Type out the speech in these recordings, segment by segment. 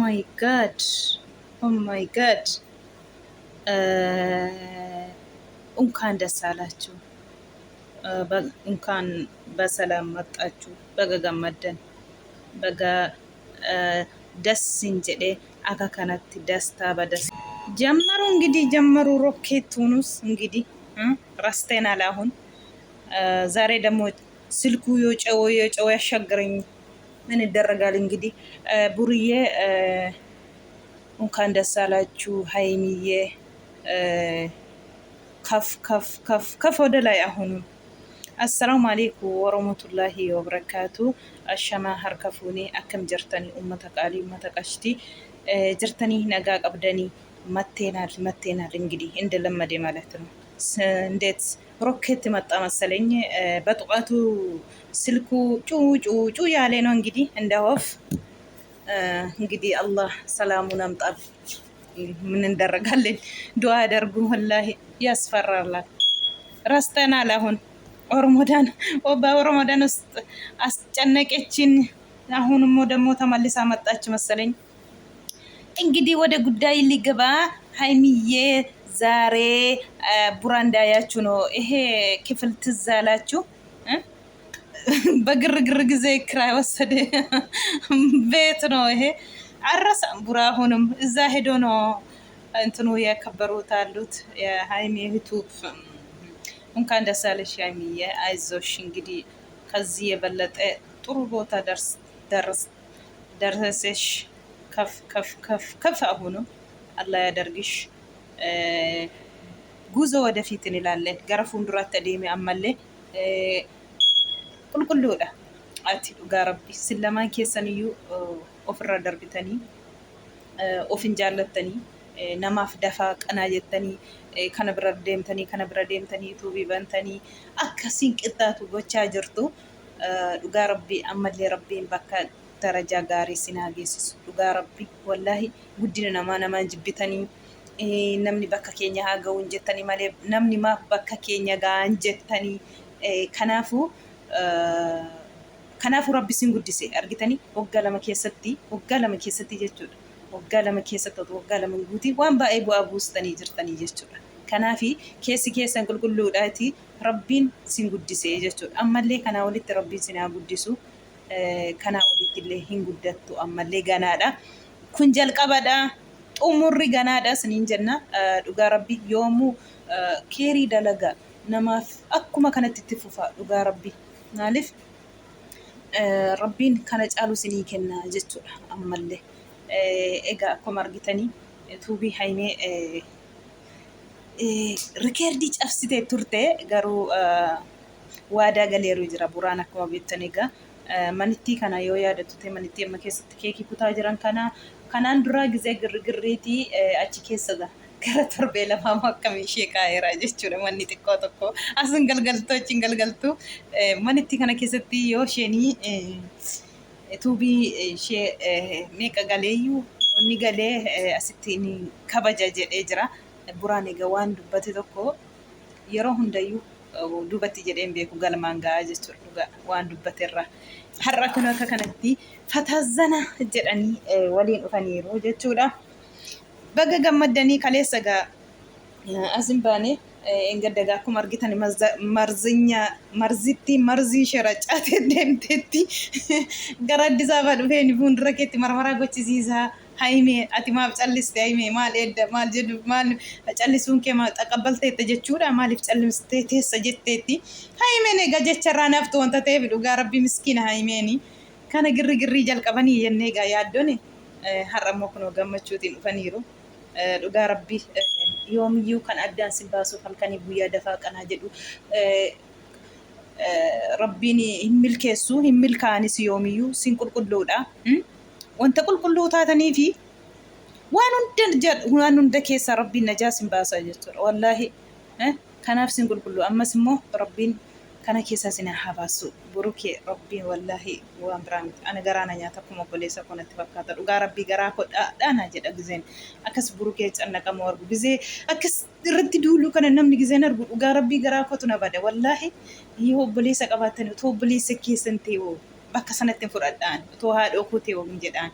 my god, oh my god. እንኳን ደስ አላችሁ፣ እንኳን በሰላም መጣችሁ። በጋ ገመደን በጋ ደስ እንጀዴ አካ ከናት ደስታ በደስ ጀመሩ። እንግዲህ ጀመሩ ሮኬቱንስ እንግዲህ ረስተናል። አሁን ዛሬ ደግሞ ስልኩ የጨው ያሻገረኝ ምን ይደረጋል እንግዲህ። ቡርዬ እንኳን ደስ አላችሁ። ሀይሚዬ ከፍ ከፍ ከፍ ከፍ ወደ ላይ። አሁኑ አሰላሙ አለይኩም ወረህመቱላሂ ወበረካቱ። አሸማ ሀርከፉኒ አከም ጀርተኒ ኡመተ ቃሊ ኡመተ ቀሽቲ ጀርተኒ ነጋ ቀብደኒ መቴናል እንግዲህ እንደለመደ ማለት ነው። እንዴት ሮኬት መጣ መሰለኝ በጠዋቱ ስልኩ ጩ ያለ ነው እንግዲህ እንደ ወፍ። እንግዲህ አላህ ሰላሙን አምጣል። ምን እንደረጋለን? ዱዓ አደርጉ። ወላሂ ያስፈራላል። ረስተናል። አሁን በረመዳን ውስጥ አስጨነቀችን። አሁንም ደግሞ ተመልሳ መጣች መሰለኝ። እንግዲህ ወደ ጉዳይ ሊገባ ሀይሚዬ ዛሬ ቡራ እንዳያችሁ ነው። ይሄ ክፍል ትዝ አላችሁ? በግርግር ጊዜ ክራይ ወሰደ ቤት ነው ይሄ። አረሳም ቡራ አሁንም እዛ ሄዶ ነው እንትኑ ያከበሩት አሉት የሀይሚ እህቱ። እንኳን ደስ አለሽ ሀይሚዬ፣ አይዞሽ። እንግዲህ ከዚህ የበለጠ ጥሩ ቦታ ደረሰሽ። ከፍ ከፍ ከፍ ከፍ አሁንም አላህ ያደርግሽ። ጉዞ ወደፊት እንላለን። ገረፉን ዱራት ተደሚ አመለ ቁልቁሉዳ አቲ ጋረቢ ስለማን ኬሰንዩ ኦፍራ ደርብተኒ ኦፍን ጃለተኒ ነማፍ ደፋ ቀና ጀተኒ ከነ ብረ ደምተኒ ቱቢ በንተኒ አከሲን ቅጣቱ ጎቻ ጅርቱ ዱጋ ረቢ አመሌ ረቢን በካ ደረጃ ጋሪ ሲናጌሲስ ዱጋ ረቢ ወላሂ ጉዲነ ነማ ጅብተኒ namni bakka keenya haa ga'u hin jettanii malee namni maaf bakka keenya ga'a hin jettanii. Kanaafuu rabbi sin guddise argitanii waggaa lama keessatti jechuudha. Waggaa lama guutii waan baay'ee bu'aa buustanii jirtanii jechuudha. Kanaafi keessi keessan qulqulluudhaati rabbiin sin guddise jechuudha. Ammallee kanaa olitti rabbiin sin haa guddisu. Kanaa olitti illee hin guddattu. Ammallee ganaadha. Kun jalqabadha. Umurri ganaadha siniin jenna. Dhugaa rabbi yoomuu keerii dalagaa namaaf akkuma kanatti itti fufa. Dhugaa rabbi maaliif rabbiin kana caalu sinii kenna jechuudha. Ammallee egaa akkuma argitanii tuubii haymee rikeerdii cabsitee turte garuu waadaa galeeru jira. Buraan akkuma beektan egaa manittii kana yoo yaadattu ta'e manittii amma keessatti keekii kutaa jiran kanaan duraa gisee girgirriitii achi keessadha. Gara torbee lamaa akkamii ishee kaa'eera jechuudha. Manni xiqqoo tokko asin galgaltuu achiin galgaltuu manittii kana keessatti yoo isheenii tuubii ishee meeqa galeeyyuu yoonni galee asitti ni kabaja jedhee jira. Buraan egaa waan dubbate tokko yeroo hundayyuu dubbatti jedheen beeku galmaan gahaa jechuudha. Dhugaa waan dubbaterraa har'a kun akka kanatti fataazana jedhanii waliin dhufaniiru jechuudha. Baga gammaddanii kaleessa gaa asin baane engaddagaa akkuma argitan marzii sharacaatee deemteetti gara Addis Ababa dhufeen fuuldura keetti marmaraa gochisiisaa. Haymee ati maaf calliste? Haymee maal edda maal jedhu maal callisuun kee maal taqabbalteetta jechuudha. Maaliif callimstee teessa jetteetti? Haymeen egaa jecharraa naftu wanta ta'eef dhugaa rabbi miskiina Haymeeni kana girri jalqabanii jennee egaa yaaddoon har'a immoo kunoo gammachuutiin dhufaniiru. Dhugaa rabbi yoomiyyuu kan addaan si baasuuf halkanii guyyaa dafaa qanaa jedhu rabbiin hin milkeessu hin milkaanis yoomiyyuu sin qulqulluudha. Wanta qulqulluu taatanii fi waan hunda keessa rabbiin najaa sin baasaa jechuudha. Wallaahi kanaaf sin qulqulluu. Ammas immoo rabbiin kana keessa sin haa baasu. Burukee rabbiin wallaahi waan biraa miti. Ani garaana nyaata akkuma obboleessa kanatti fakkaata. Dhugaa rabbii garaa kodhaadhaana jedha gizeen. Akkas burukee cannaqama argu gizee akkas irratti duuluu kana namni gizeen argu dhugaa rabbii garaa kotu na bada. Wallaahi yoo obboleessa qabaatan otoo obboleessa keessan ta'e bakka sanatti fudhadhaan otoo haadha okkuu ta'e jedhaan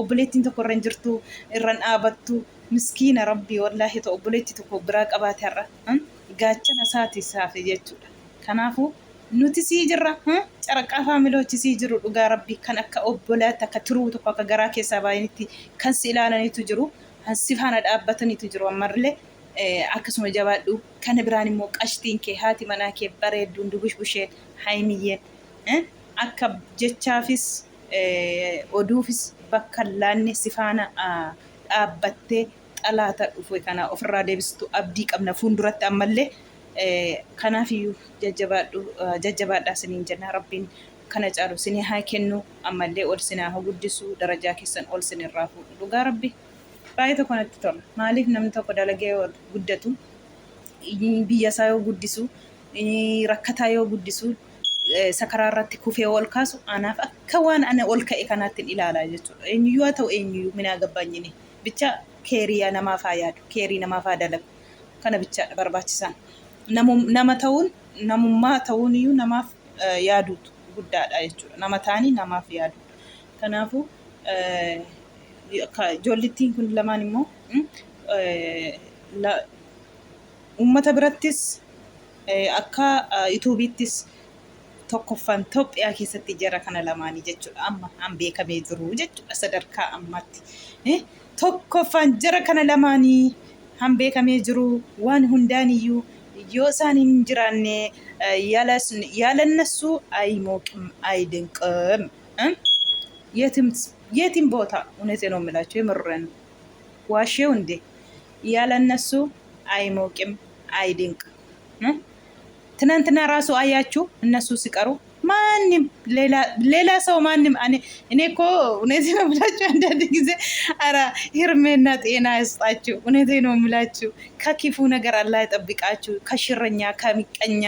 obboleettiin tokko irra hin jirtu irraan dhaabattu miskiina rabbii wallaahi ta'u obboleetti tokko biraa qabaate har'a gaachana isaati saafe jechuudha. Kanaafuu nuti sii jirra caraqaa faamiloochi sii jiru dhugaa rabbii kan akka obbolaatti akka turuu tokko akka garaa keessaa baay'initti kan si ilaalaniitu jiru si faana dhaabbataniitu jiru ammallee akkasuma jabaadhu kana biraan immoo qashtiin kee haati manaa kee bareedduun dubushbusheen haayimiyyeen akka jechaafis oduufis bakka laanne si faana dhaabbattee xalaata dhufu kana ofirraa deebistu abdii qabna fuulduratti ammallee kanaafiyyuu jajjabaadhaa siniin jenna rabbiin kana caalu sinii haa kennu ammallee ol sinaa haa guddisu darajaa keessan ol sinirraa fuudhu dhugaa rabbi baay'ee tokko natti tola maaliif namni tokko dalagee guddatu biyya isaa yoo guddisu rakkataa yoo guddisu sakaraa irratti kufee ol kaasu anaaf akka waan ana ol ka'e kanaatti ilaalaa jechuudha eenyuyyuu haa ta'u eenyuyyuu minaa gabbaanyine bicha keeriyaa namaaf haa yaadu keerii namaaf haa dalagu kana bichaadha barbaachisaan nama ta'uun namummaa ta'uun iyyuu namaaf yaaduutu guddaadha jechuudha nama ta'anii namaaf yaadu kanaafuu ijoollittiin kun lamaan immoo uummata birattis akka yuutuubiittis tokkoffaan Itoophiyaa keessatti jara kana lamaanii jechuudha amma an beekamee jiru jechuudha sadarkaa ammaatti tokkoffaan jara kana lamaanii han beekamee jiru waan hundaaniyyuu yoo isaan hin jiraanne ያለነሱ አይሞቅም አይደንቅም የትም ቦታ እውነቴ ነው የምላቸው የምሬን ነው ዋሼው እንዴ ያለነሱ አይሞቅም አይደንቅም ትናንትና ራሱ አያችሁ እነሱ ሲቀሩ ማንም ሌላ ሰው ማንም እኔ እኮ እውነቴ ነው የምላችሁ አንዳንድ ጊዜ ኧረ ሄርሜና ጤና ይስጣችሁ እውነቴ ነው የምላችሁ ከክፉ ነገር አላህ ይጠብቃችሁ ከሽረኛ ከሚቀኛ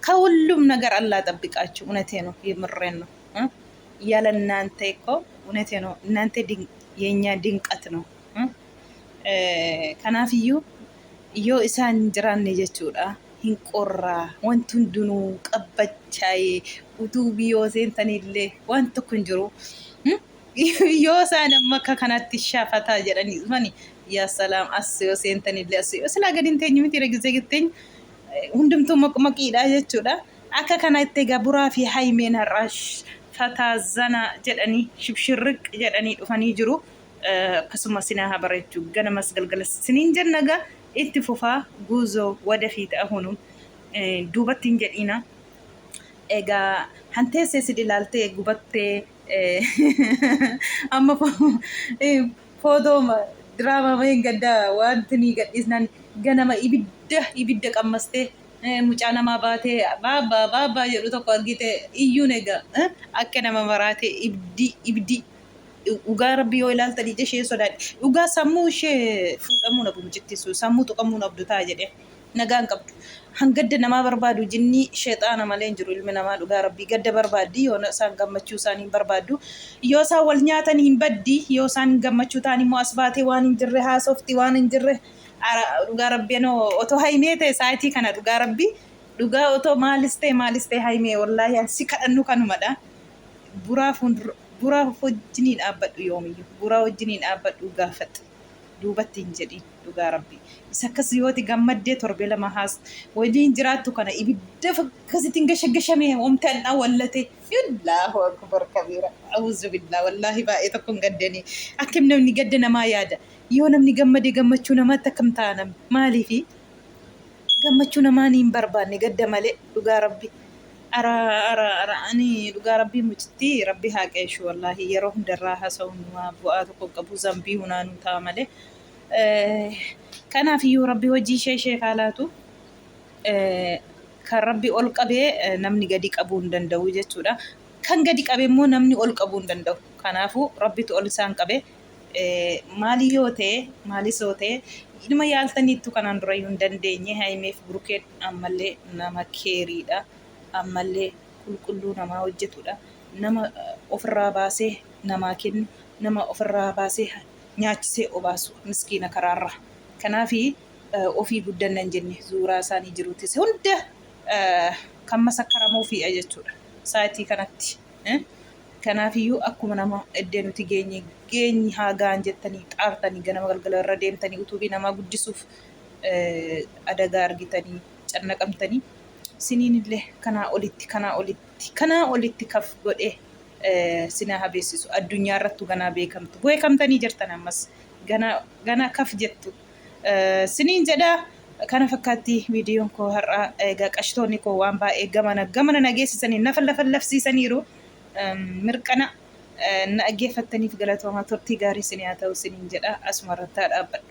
ከሁሉም ነገር አላህ ይጠብቃችሁ እውነቴ ነው የምሬን ነው ያለ እናንተ እኮ እውነቴ ነው እናንተ የኛ ድንቀት ነው ከናፍዩ ዮ ኢሳን ጅራን ጀቹዳ hinqorraa wanti hundinuu qabbachaa'ee utuu biyyoo seentanillee wanti kun jiru yoo isaan amma akka kanatti shaafataa jedhanii dhufani yaa salaam as yoo seentanillee as yoo silaa gadi hin teenye miti regisee gitteenya hundumtuu maqiidhaa jechuudha akka kanatti egaa buraa fi haymeen har'aash fataa zana jedhanii shibshirriq jedhanii dhufanii jiru akkasuma sinaa habareechuu ganamas galgalas siniin jennagaa itti fufaa guuzoo wadafiit ahunuun duubattiin jedhina egaa hanteessee si ilaaltee gubattee amma footoo diraamaa mahin gaddaa wanti ni gadhiisnaan ganama ibidda qammastee mucaa namaa baatee baabaa jedhu tokko argite iyyuun egaa akka nama maraatee ibdi dhugaa rabbii yoo ilaaltanii ishee sodaadhe dhugaa sammuu ishee fuudhamuu na bumjittisu sammuu tuqamuu na abdutaa jedhe nagaan qabdu hangadda namaa barbaadu jinni sheexaana malee hin jiru ilmi namaa dhugaa rabbii gadda barbaaddi yoo isaan gammachuu isaanii barbaaddu yoo isaan wal nyaatan hin baddi yoo isaan gammachuu ta'an immoo as baatee waan hin jirre haasofti waan hin jirre dhugaa rabbiin otoo haymee ta'e saayitii kana dhugaa rabbii dhugaa otoo maalis ta'e haymee wallaahi si kadhannu kanumadha buraa wajjiniin dhaabbadhu yoomiyyuu buraa wajjiniin dhaabadhu gaafadhu duubatti hin jedhin dhugaa rabbii isa akkas yooti gammaddee torbee lama haas waliin jiraattu kana ibidda akkasittiin gashagashamee wamtaan dhawwallate yallaahu akbar kabiira a'uuzu billaa wallaahi baay'ee tokko hin gaddanii akkim namni gadda namaa yaada yoo namni gammadee gammachuu namaatti akkam ta'a namni maaliifi gammachuu namaa ni hin barbaanne gadda malee dhugaa rabbii ara ani dhugaa rabbii mucitti rabbi haa qeeshu wallaahi yeroo hundarraa haasa'uun bu'aa tokko qabu zambii hunaanuu ta'a malee kanaafiyyuu rabbi hojii ishee kaalaatu kan rabbi ol qabee namni gadi qabuu hin danda'u jechuudha kan gadi qabe immoo namni ol qabuu hin danda'u kanaafuu rabbitu ol isaan qabee maalii yoo ta'e maalis yoo ta'e ilma yaaltaniittu kanaan dura hin dandeenye haimeef burukee ammallee nama keeriidha ammallee qulqulluu namaa hojjetudha nama ofirraa baasee namaa kennu nama ofirraa baasee nyaachisee obaasu miskiina karaarra kanaafi ofii guddanna hin jenne suuraa isaanii jiruutis hunda kan masakkaramuufiidha jechuudha saayitii kanatti Kanaafiyyuu akkuma nama iddoo nuti geenyi haagaan jettanii xaartanii ganama galgala irra deemtanii utubii namaa guddisuuf adagaa argitanii cannaqamtanii siniin illee kanaa olitti kaf godhee sinaa habeessisu addunyaa irrattu ganaa beekamtu beekamtanii jirtan ammas ganaa kaf jettu siniin jedhaa. Kana fakkaatti viidiyoon koo har'aa egaa qashtoonni koo waan baay'ee gamana nageessisanii nafa lafa lafsiisaniiru mirqana na dhaggeeffattaniif galatoomaa turtii gaarii isin haa ta'u isiniin jedha asuma irratti haa dhaabbadhu.